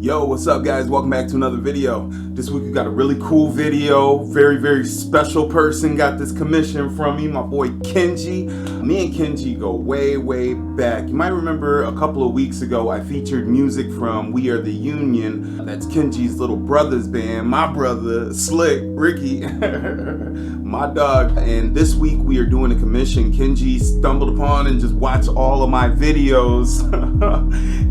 Yo, what's up guys? Welcome back to another video. This week we got a really cool video. Very special person got this commission from me, my boy Kenji. Me and Kenji go way back. You might remember a couple of weeks ago I featured music from We Are The Union. That's Kenji's little brother's band. My brother, Slick, Ricky, my dog. And this week we are doing a commission Kenji stumbled upon and just watched all of my videos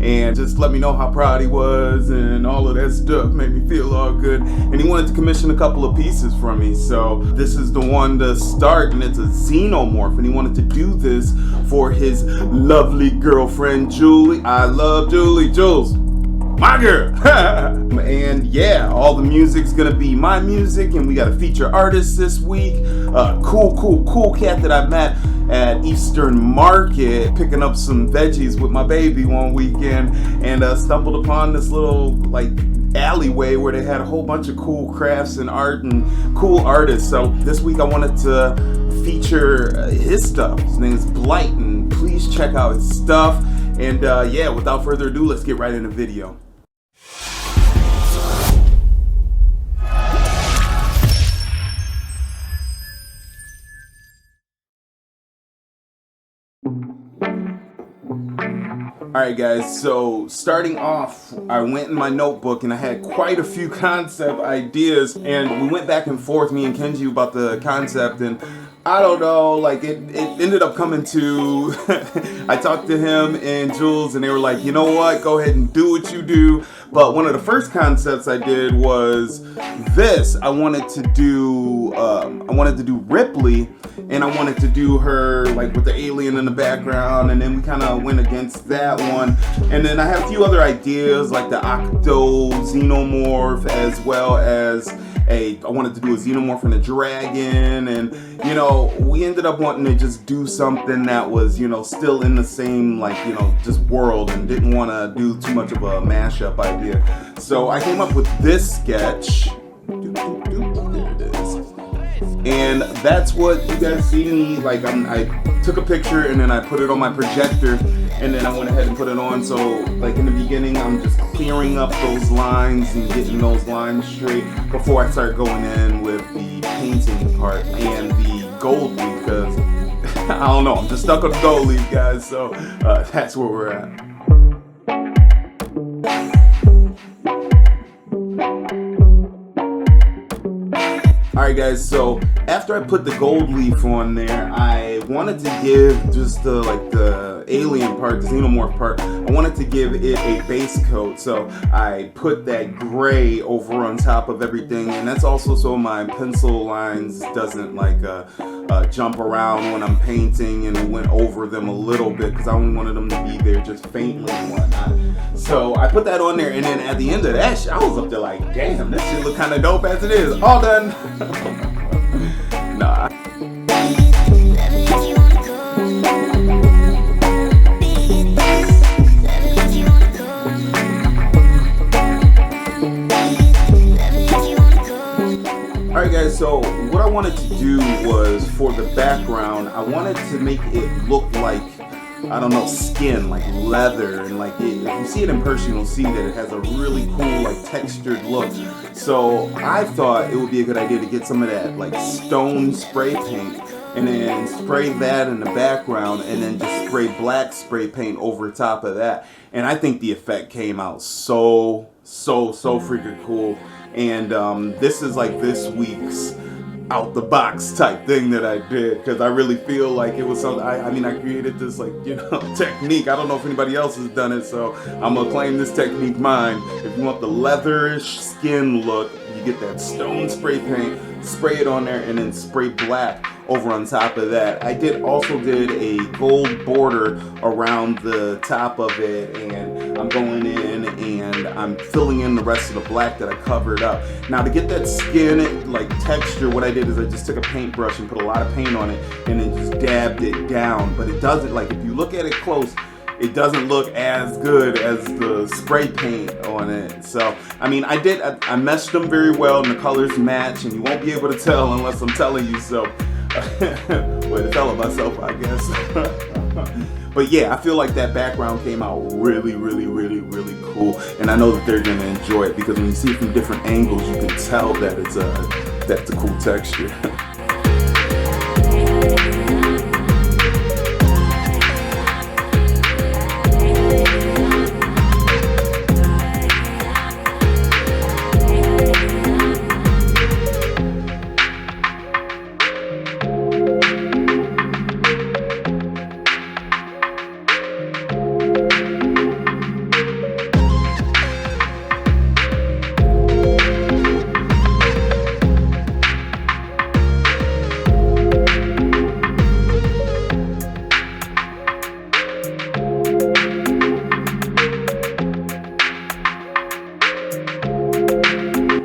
and just let me know how proud he was and all of that stuff. Made me feel all good, and he wanted to commission a couple of pieces from me, so this is the one to start, and it's a Xenomorph, and he wanted to do this for his lovely girlfriend Julie. I love Julie. Jules, my girl. And yeah, all the music's gonna be my music, and we got a feature artist this week, cool cat that I met at Eastern Market picking up some veggies with my baby one weekend, and stumbled upon this little like alleyway where they had a whole bunch of cool crafts and art and cool artists. So this week I wanted to feature his stuff. His name is BeTheLight, and please check out his stuff. And yeah, without further ado, let's get right in the video. Alright guys, so starting off, I went in my notebook and I had quite a few concept ideas, and we went back and forth, me and Kenji, about the concept, and I don't know, like it ended up coming to, I talked to him and Jules, and they were like, you know what, go ahead and do what you do. But one of the first concepts I did was this. I wanted to do Ripley, and I wanted to do her like with the alien in the background, and then we kind of went against that one. And then I had a few other ideas like the Octo Xenomorph, as well as I wanted to do a Xenomorph and a dragon, and you know, we ended up wanting to just do something that was, you know, still in the same, like, you know, just world, and didn't want to do too much of a mashup idea. So I came up with this sketch. There it is. And that's what you guys see me, like I took a picture and then I put it on my projector, and then I went ahead and put it on. So like in the beginning, I'm just clearing up those lines and getting those lines straight before I start going in with the painting part and the gold leaf, because I don't know, I'm just stuck on the gold leaf, guys. So that's where we're at. Alright guys, so after I put the gold leaf on there, I wanted to give just the alien part, the Xenomorph part, I wanted to give it a base coat. So I put that gray over on top of everything, and that's also so my pencil lines doesn't like jump around when I'm painting, and it went over them a little bit because I only wanted them to be there just faintly and whatnot. So I put that on there, and then at the end of that shit, I was up there like, damn, this shit look kind of dope as it is. All done. Nah. Alright guys, so what I wanted to do was, for the background, I wanted to make it look like, I don't know, skin, like leather, and like if you see it in person, you'll see that it has a really cool, like textured look. So I thought it would be a good idea to get some of that like stone spray paint, and then spray that in the background, and then just spray black spray paint over top of that. And I think the effect came out so freaking cool. And this is like this week's out the box type thing that I did, because I really feel like it was something, I mean, I created this, like, you know, technique. I don't know if anybody else has done it, so I'm gonna claim this technique mine. If you want the leatherish skin look, you get that stone spray paint, spray it on there, and then spray black over on top of that. I also did a gold border around the top of it, and I'm going in and I'm filling in the rest of the black that I covered up. Now to get that skin like texture, what I did is I just took a paintbrush and put a lot of paint on it, and then just dabbed it down. But it doesn't, like, if you look at it close, it doesn't look as good as the spray paint on it. So I mean, I meshed them very well, and the colors match, and you won't be able to tell unless I'm telling you so. Way to tell it myself, I guess. But yeah, I feel like that background came out really, really, really, really cool, and I know that they're gonna enjoy it because when you see it from different angles, you can tell that it's a cool texture.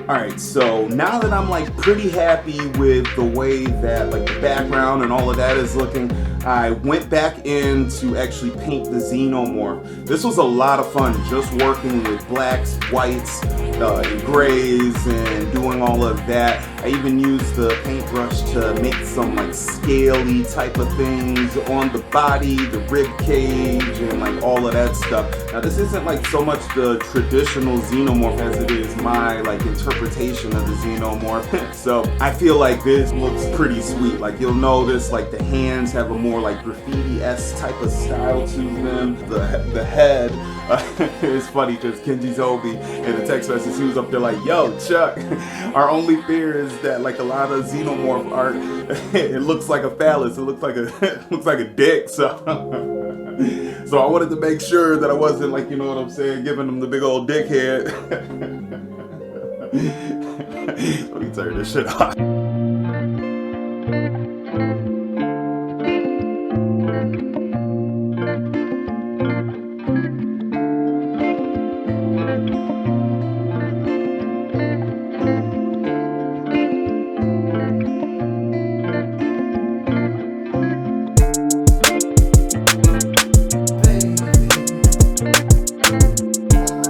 Alright, so now that I'm like pretty happy with the way that like the background and all of that is looking, I went back in to actually paint the Xenomorph. This was a lot of fun, just working with blacks, whites, and grays, and doing all of that. I even used the paintbrush to make some like scaly type of things on the body, the rib cage, and like all of that stuff. Now this isn't like so much the traditional Xenomorph as it is my like interpretation of the Xenomorph. So I feel like this looks pretty sweet. Like you'll notice like the hands have a more like graffiti-esque type of style to them. The head it's funny because Kenji's Obi in the text message, he was up there like, yo, Chuck, our only fear is that like a lot of Xenomorph art, it looks like a phallus, it looks like a dick, so so I wanted to make sure that I wasn't like, you know what I'm saying, giving him the big old dick head. Let me turn this shit off.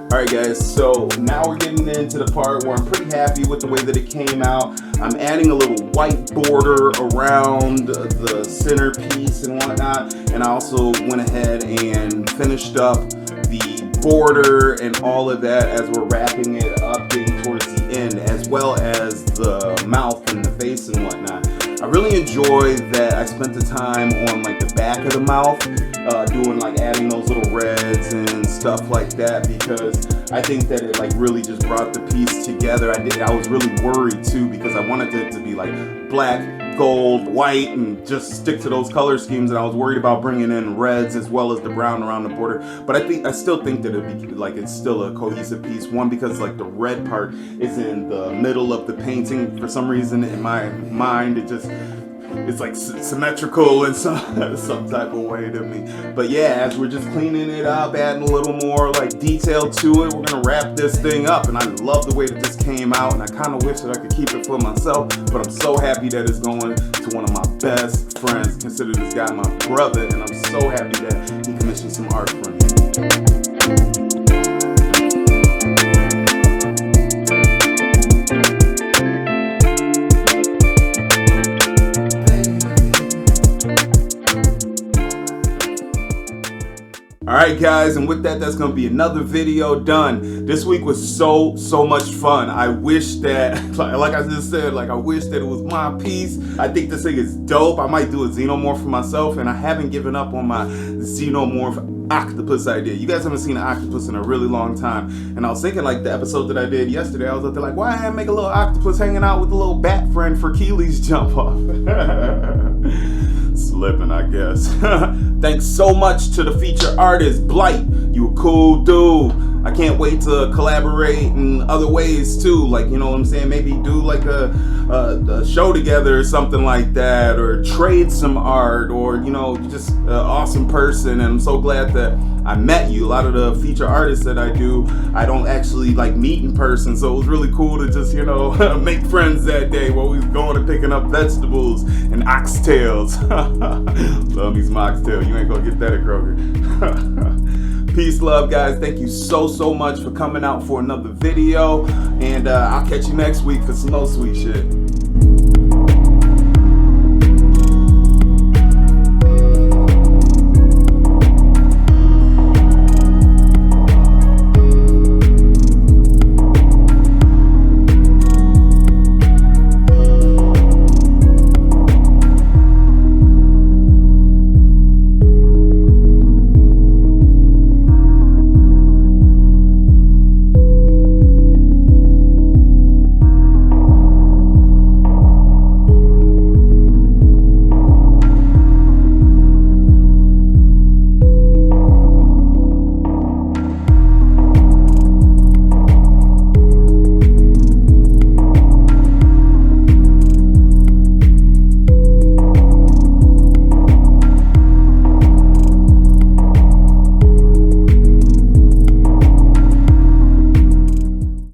Alright guys, so now we're getting into the part where I'm pretty happy with the way that it came out. I'm adding a little white border around the centerpiece and whatnot, and I also went ahead and finished up the border and all of that as we're wrapping it up getting towards the end, as well as the mouth and the face and whatnot. I really enjoy that I spent the time on like the back of the mouth, doing like adding those little reds and stuff like that, because I think that it like really just brought the piece together. I was really worried too because I wanted it to be like black, gold, white, and just stick to those color schemes, and I was worried about bringing in reds as well as the brown around the border. But I still think that it'd be like it's still a cohesive piece. One, because like the red part is in the middle of the painting for some reason in my mind. It's like symmetrical in some type of way to me. But yeah, as we're just cleaning it up, adding a little more like detail to it, we're gonna wrap this thing up. And I love the way that this came out, and I kind of wish that I could keep it for myself, but I'm so happy that it's going to one of my best friends. Consider this guy my brother, and I'm so happy that he commissioned some art for me. Alright guys, and with that, that's going to be another video done. This week was so much fun. I wish that, like I just said, like I wish that it was my piece. I think this thing is dope. I might do a Xenomorph for myself, and I haven't given up on my Xenomorph octopus idea. You guys haven't seen an octopus in a really long time, and I was thinking like the episode that I did yesterday, I was up there like, why I make a little octopus hanging out with a little bat friend for Keely's jump off? Slipping, I guess. Thanks so much to the feature artist, BeTheLight. You a cool dude. I can't wait to collaborate in other ways too. Like, you know what I'm saying? Maybe do like a show together or something like that, or trade some art, or, you know, just an awesome person. And I'm so glad that I met you. A lot of the feature artists that I do, I don't actually like meet in person. So it was really cool to just, you know, make friends that day while we was going and picking up vegetables and oxtails. Love me some oxtail. You ain't gonna get that at Kroger. Peace, love, guys. Thank you so much for coming out for another video. And I'll catch you next week for some more sweet shit.